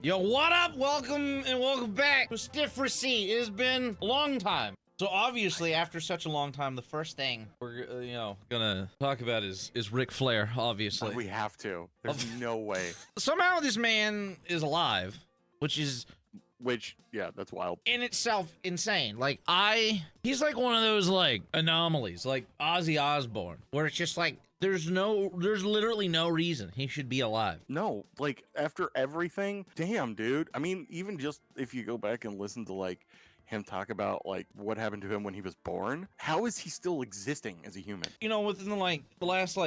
Yo, what up? Welcome and welcome back to Stiff Receipt. It has been a long time. So obviously, after such a long time, the first thing we're gonna talk about is Ric Flair. Obviously, we have to. There's no way. Somehow this man is alive, which Yeah, that's wild. in itself insane. He's like one of those like anomalies, like Ozzy Osbourne, where it's just like there's literally no reason he should be alive. No, like after everything, damn, dude. I mean, even just if you go back and listen to like him talk about like what happened to him when he was born, how is he still existing as a human? You know, within the last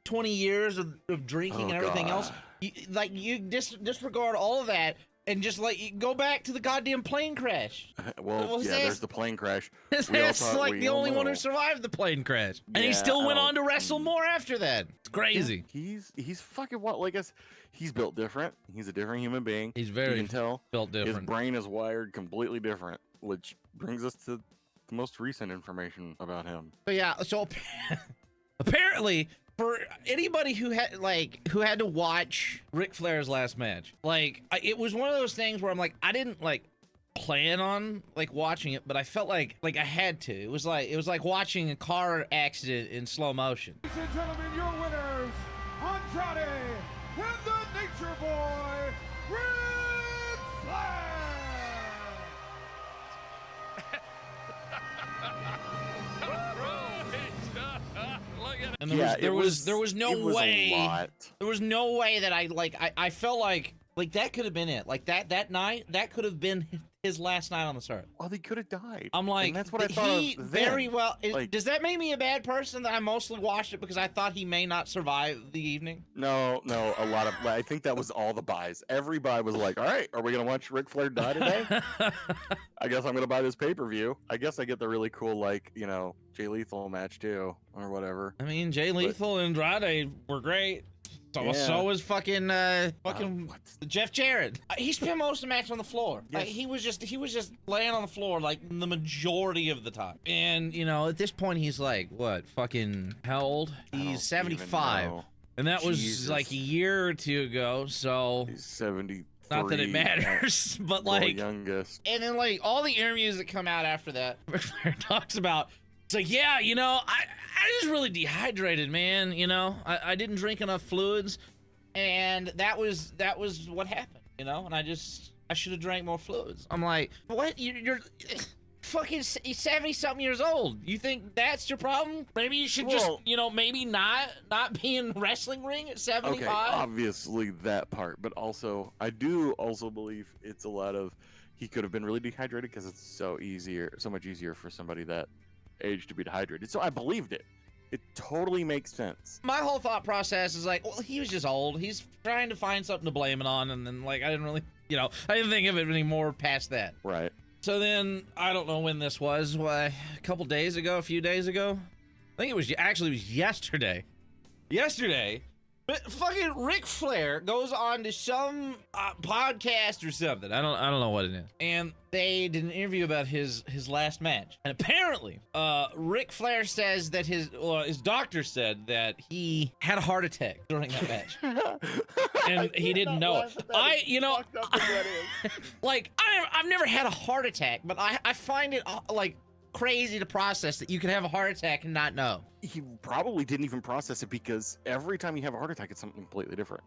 20 years of drinking and everything else, you disregard all of that. And just go back to the goddamn plane crash. There's the plane crash. That's like the only one who survived the plane crash, and he still went on to wrestle more after that. It's crazy. Yeah, he's fucking what? Like he's built different. He's a different human being. He's very you can tell built different. His brain is wired completely different, which brings us to the most recent information about him. So yeah, apparently. For anybody who had to watch Ric Flair's last match, it was one of those things where I'm like, I didn't plan on watching it, but I felt like I had to. It was like watching a car accident in slow motion. Ladies and gentlemen, your winners, Andrade and the Nature Boy, Ric Flair. And there was no way that I felt like that could have been it. Like that night, that could have been his last night on this earth. Well, he could have died. I'm like, and that's what I thought of very then. well. Does that make me a bad person that I mostly watched it because I thought he may not survive the evening? No, a lot of. I think that was all the buys. Every buy was like, all right, are we gonna watch Ric Flair die today? I guess I'm gonna buy this pay-per-view. I guess I get the really cool Jay Lethal match too, or whatever. I mean, Jay Lethal and Andrade were great. So was fucking Jeff Jarrett. He spent most of the match on the floor. Yes. He was just laying on the floor the majority of the time. And at this point he's fucking how old? He's 75. And that was a year or two ago. So he's 73. Not that it matters, but youngest. And then all the interviews that come out after that, Ric Flair talks about. It's like, yeah, I just really dehydrated, man. I didn't drink enough fluids, and that was what happened, and I should have drank more fluids. I'm like, what? You're fucking 70-something years old. You think that's your problem? Maybe you should maybe not be in wrestling ring at 75. Okay, obviously that part, but also I do also believe it's a lot of he could have been really dehydrated because it's so much easier for somebody that age to be dehydrated. So I believed it. It totally makes sense. My whole thought process is well, he was just old. He's trying to find something to blame it on, and then I didn't really, I didn't think of it anymore past that. Right. So then I don't know when this was. A few days ago. I think it was yesterday. But fucking Ric Flair goes on to some podcast or something. I don't know what it is. And they did an interview about his last match. And apparently, Ric Flair says that his doctor said that he had a heart attack during that match. And he didn't know it. I've never had a heart attack, but I find it crazy to process that you can have a heart attack and not know. He probably didn't even process it because every time you have a heart attack, it's something completely different.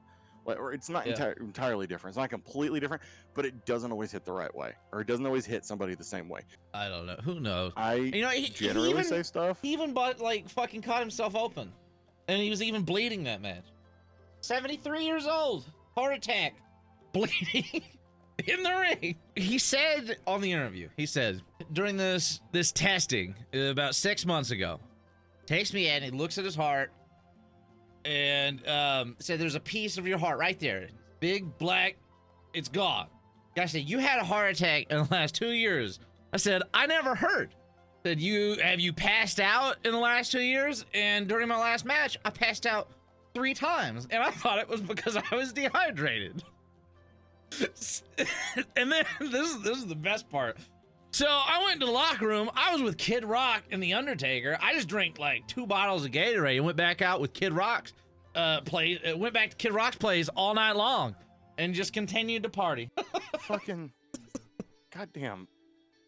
Or it's not entirely different. It's not completely different, but it doesn't always hit the right way, or it doesn't always hit somebody the same way. I don't know. Who knows? He generally say stuff. He even fucking cut himself open, and he was even bleeding that match. 73 years old, heart attack, bleeding. In the ring. He said on the interview, during this testing about 6 months ago, takes me in, he looks at his heart, and said, there's a piece of your heart right there. Big, black, it's gone. Guy said, you had a heart attack in the last 2 years. I said, I never heard. Said, have you passed out in the last 2 years? And during my last match, I passed out 3 times. And I thought it was because I was dehydrated. And then this is the best part. So I went to the locker room. I was with Kid Rock and The Undertaker. I just drank 2 bottles of Gatorade and went back out with Kid Rock's went back to Kid Rock's place all night long. and just continued to party. Fucking goddamn,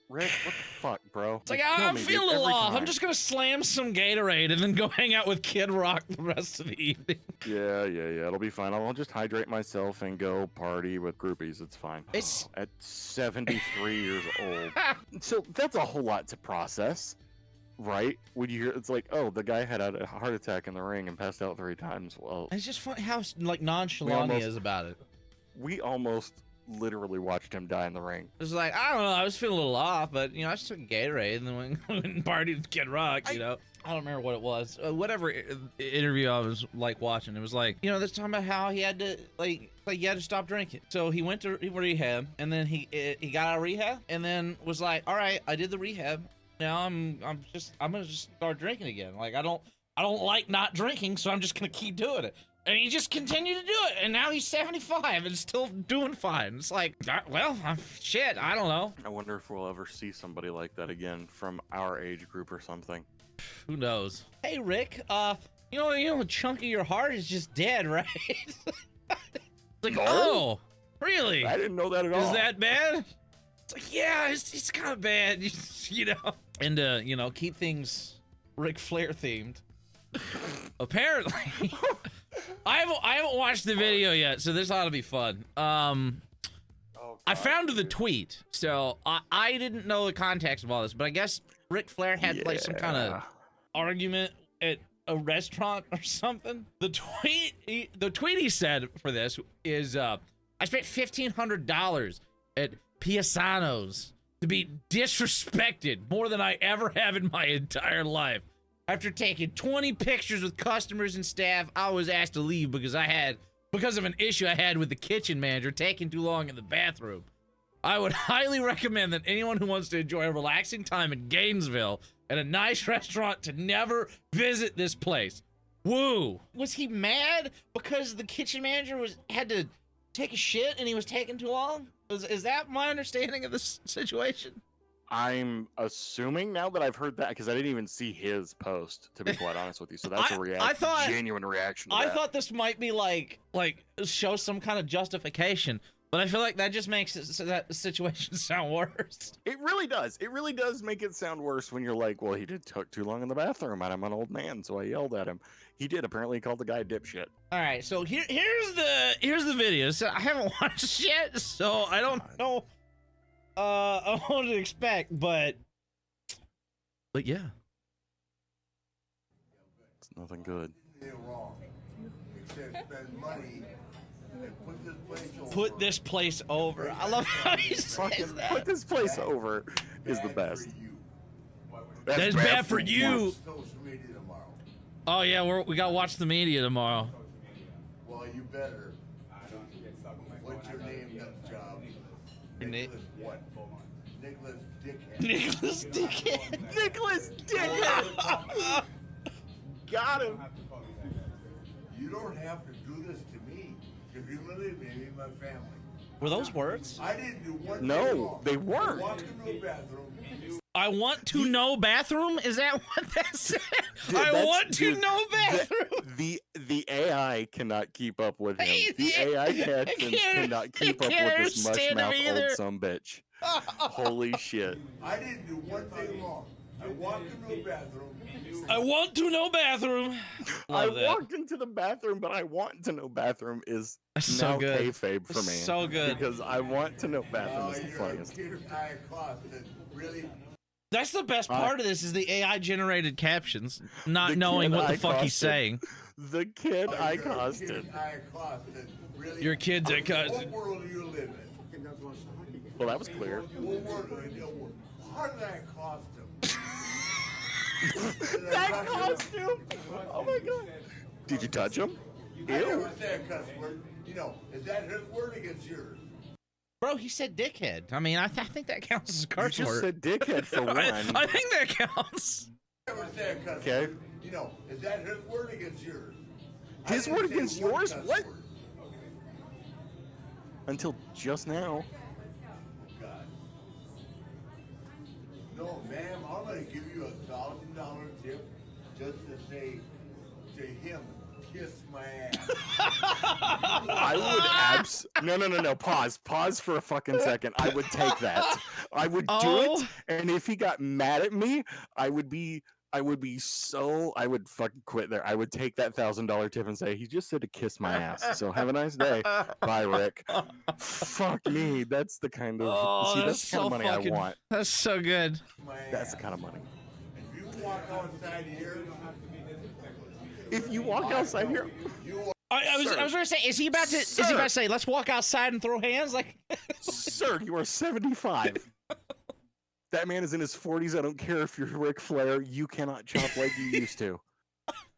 Rick, what the fuck, bro? It's like, You kill I'm me, dude, feeling a little every off. I'm time. just gonna slam some Gatorade and then go hang out with Kid Rock the rest of the evening. Yeah. It'll be fine. I'll just hydrate myself and go party with groupies. It's fine. It's- At 73 years old. So that's a whole lot to process, right? When you hear, it's like, oh, the guy had a heart attack in the ring and passed out 3 times. Well, It's just funny how like nonchalant he is about it. we almost literally watched him die in the ring. It's like, I don't know, I was feeling a little off, but you know, I just took Gatorade and then went and partied with Kid Rock, you know. I don't remember what it was. Whatever interview I was like watching, it was like, you know, they're talking about how he had to he had to stop drinking. So he went to rehab, and then he got out of rehab, and then was like, all right, I did the rehab. Now I'm gonna just start drinking again. Like I don't like not drinking, so I'm just gonna keep doing it. And he just continued to do it, and now he's 75 and still doing fine. It's like, well, shit, I don't know. I wonder if we'll ever see somebody like that again from our age group or something. Who knows? Hey, Rick, you know, a chunk of your heart is just dead, right? Like, No. oh, really? I didn't know that at all. Is that bad? It's like, yeah, it's kind of bad, you know. And you know, keep things Ric Flair themed. Apparently, I haven't watched the video yet, so this ought to be fun. I found the tweet, so I didn't know the context of all this, but I guess Ric Flair had like some kind of argument at a restaurant or something. The tweet he said for this is, I spent $1,500 at Piasano's to be disrespected more than I ever have in my entire life. After taking 20 pictures with customers and staff, I was asked to leave because of an issue I had with the kitchen manager taking too long in the bathroom. I would highly recommend that anyone who wants to enjoy a relaxing time in Gainesville at a nice restaurant to never visit this place. Woo! Was he mad because the kitchen manager had to take a shit and he was taking too long? Is that my understanding of this situation? I'm assuming now that I've heard that, because I didn't even see his post, to be quite honest with you. So that's a genuine reaction to that. I thought this might be like show some kind of justification, but I feel like that just makes that situation sound worse. It really does. It really does make it sound worse when you're like, well, he did took too long in the bathroom, and I'm an old man, so I yelled at him. He did. Apparently, he called the guy a dipshit. All right, so here's the video. So I haven't watched it yet, so I don't know. I wanted to expect, but yeah. It's nothing good. Wrong. Except spend money and Put this place over. I love how he says Fucking that. put this place over is the best. That's bad for you. Social media tomorrow. Oh yeah, we gotta watch the media tomorrow. Well, you better. What's your name, nut job? Nicholas what? Nicholas Dickhead. Nicholas Dickhead. Nicholas Dickhead. Got him. You don't have to do this to me. If you really me and my family. Were those words? I didn't do one thing No, wrong. they weren't. Walk into the bathroom. I want to know bathroom? Is that what that said? Dude, I that's- want to dude, know bathroom. The AI cannot keep up with him. Hey, The AI captions can't- cannot keep I up can't with this understand him mushmouth old either. sumbitch. Holy shit. I didn't do one thing wrong. I walked into the bathroom. I want to know bathroom. I Love that. walked into the bathroom, but I want to know bathroom is That's so now good. kayfabe for me. So good. Because I want to know bathroom Oh, is the you're funniest. I costed. Really? That's the best part of this is the AI generated captions, not The knowing kid what the I fuck he's costed. saying. The kid Oh, I you're a costed. kid I accosted. Really? Your kids I costed. What world do you live in? Well, that was clear. What world do you live in? How did I accost him? That costume! Oh my god. Did you touch him? I never Ew. say a cuss word. You know, is that his word against yours? Bro, he said dickhead. I mean, I think that counts as a You curse just word. said dickhead for one. I think that counts. Never say a cuss Okay. word. You know, is that his word against yours? I His didn't word say against one yours? cuss What? word. Until just now. God. No, ma'am, I'm gonna give you $1,000 tip just to say to him, kiss my ass. I would no. Pause for a fucking second. I would take that. I would do it, and if he got mad at me, I would fucking quit there. I would take that $1,000 tip and say, he just said to kiss my ass. So have a nice day. Bye, Rick. Fuck me. That's the kind of that's the kind of money I want. That's so good. That's the kind of money. If you walk outside here, If you walk outside here, I was gonna say, is he about to say, let's walk outside and throw hands? Like, sir, you are 75. That man is in his 40s. I don't care if you're Ric Flair. You cannot chop like you used to.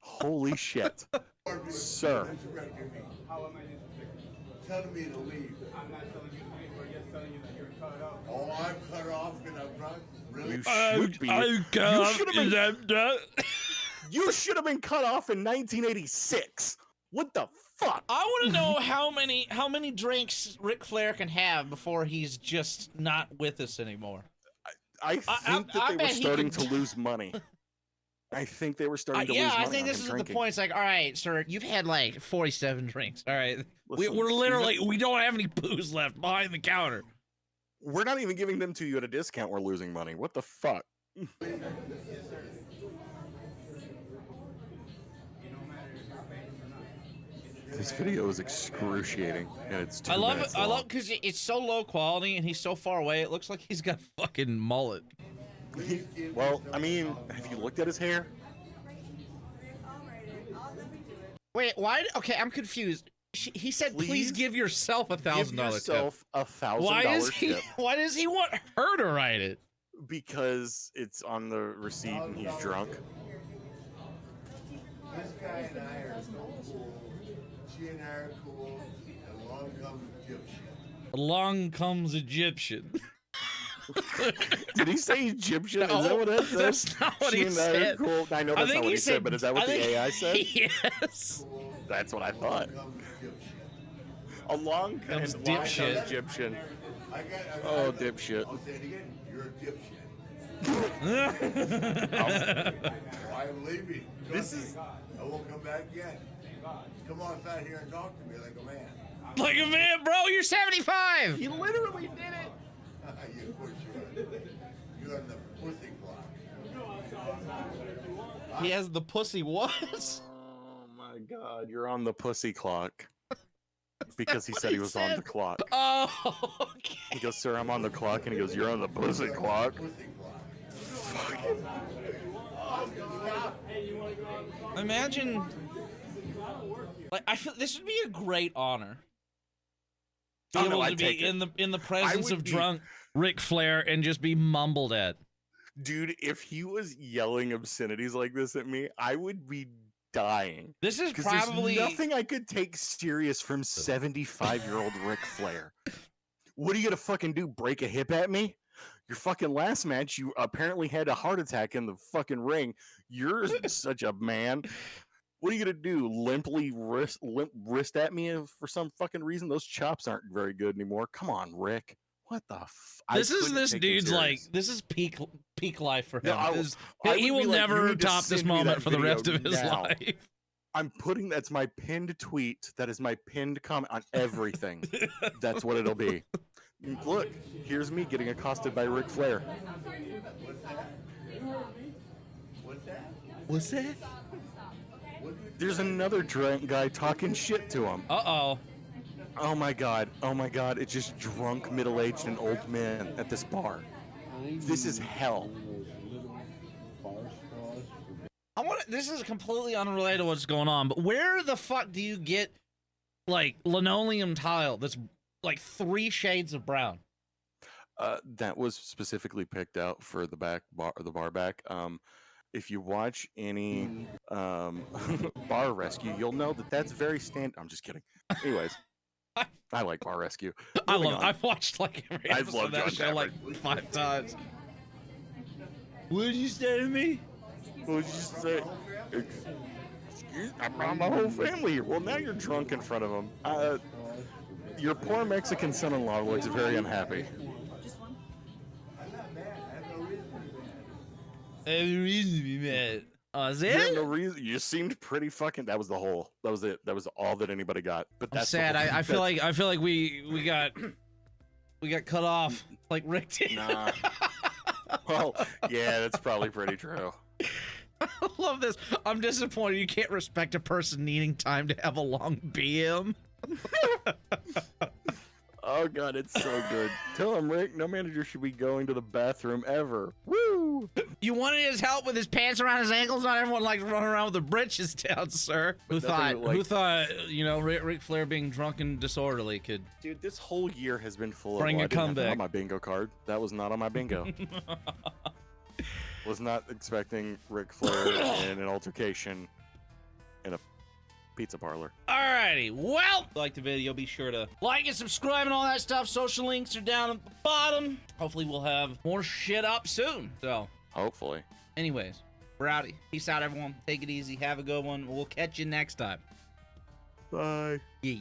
Holy shit. Sir. telling me to leave. I'm not telling you to leave. We're just telling you that you're cut off. Oh, I'm cut off and I'm drunk? Really? You should be. You should have been cut off in 1986. What the fuck? I want to know how many drinks Ric Flair can have before he's just not with us anymore. I think that they were starting to lose money. I think they were starting to lose money. Yeah, I think this is the point. It's like, all right, sir, you've had like 47 drinks. All right, we're literally, we don't have any booze left behind the counter. We're not even giving them to you at a discount. We're losing money. What the fuck? This video is excruciating, and it's 2 minutes long. I love because it's so low quality, and he's so far away. It looks like he's got fucking mullet. Well, I mean, have you looked at his hair? Wait, why? Okay, I'm confused. He said, "Please give yourself $1,000 tip." Give yourself $1,000 tip. Why does he want her to write it? Because it's on the receipt and he's drunk. This guy and I are so cool. She and I are cool. And along comes Egyptian. Along comes Egyptian. Did he say Egyptian? No, is that what that says? That's not what he said. Cool. I know that's not what he said, but is that what the AI said? Yes. That's what I thought. Along comes Egyptian. Oh, dipshit. I'll say it again. You're a dipshit. I'm leaving. This is. I won't come back again. Come on inside here and talk to me like a man. Like a man, bro. You're 75. He literally did it. You push you're on the pussy clock. He has the pussy what? Oh my god, you're on the pussy clock. Because he said he was on the clock. Oh, okay. He goes, sir, I'm on the clock. And he goes, you're on the pussy clock. Fuck. Imagine, like, I feel this would be a great honor. Be able to be in the presence of drunk Ric Flair and just be mumbled at. Dude, if he was yelling obscenities like this at me, I would be dying. This is probably there's nothing I could take serious from 75-year-old Ric Flair. What are you gonna fucking do? Break a hip at me? Your fucking last match, you apparently had a heart attack in the fucking ring. You're such a man. What are you gonna do? Limp wrist at me for some fucking reason? Those chops aren't very good anymore. Come on, Rick. What the? This dude's like. This is peak life for him. No, he will never top this moment for the rest of his life. I'm putting that's my pinned tweet. That is my pinned comment on everything. That's what it'll be. Look, here's me getting accosted by Ric Flair. What's that? There's another drunk guy talking shit to him. Uh-oh. Oh my god, it's just drunk, middle-aged, and old men at this bar. This is hell. This is completely unrelated to what's going on, but where the fuck do you get, like, linoleum tile that's, like, 3 shades of brown? That was specifically picked out for the bar back. If you watch any Bar Rescue, you'll know that that's very I'm just kidding. Anyways, I like Bar Rescue. I've watched like every episode of that show like 5 times. What did you say to me? What did you say? Excuse, I brought my whole family here. Well, now you're drunk in front of them. Your poor Mexican son-in-law looks very unhappy. I have no reason to be mad. Oh, is You had it? no reason. You seemed pretty fucking. That was the whole. That was it. That was all that anybody got. But I'm that's the sad. whole- I feel like we got cut off like Rick did. Nah. Well, yeah, that's probably pretty true. I love this. I'm disappointed you can't respect a person needing time to have a long BM. Oh god, it's so good. Tell him, Rick, no manager should be going to the bathroom ever. Woo! You wanted his help with his pants around his ankles. Not everyone likes running around with their britches down, sir. Who Definitely, thought? like- Who thought? You know, Ric Flair being drunk and disorderly could. Dude, this whole year has been full Bring of. a I didn't have that comeback. on my bingo card. That was not on my bingo. Was not expecting Ric Flair in an altercation in a pizza parlor. Alrighty, well, if you like the video, be sure to like and subscribe and all that stuff. Social links are down at the bottom. Hopefully we'll have more shit up soon. So, Hopefully. anyways, we're outie. Peace out, everyone. Take it easy. Have a good one. We'll catch you next time. Bye. Yeet.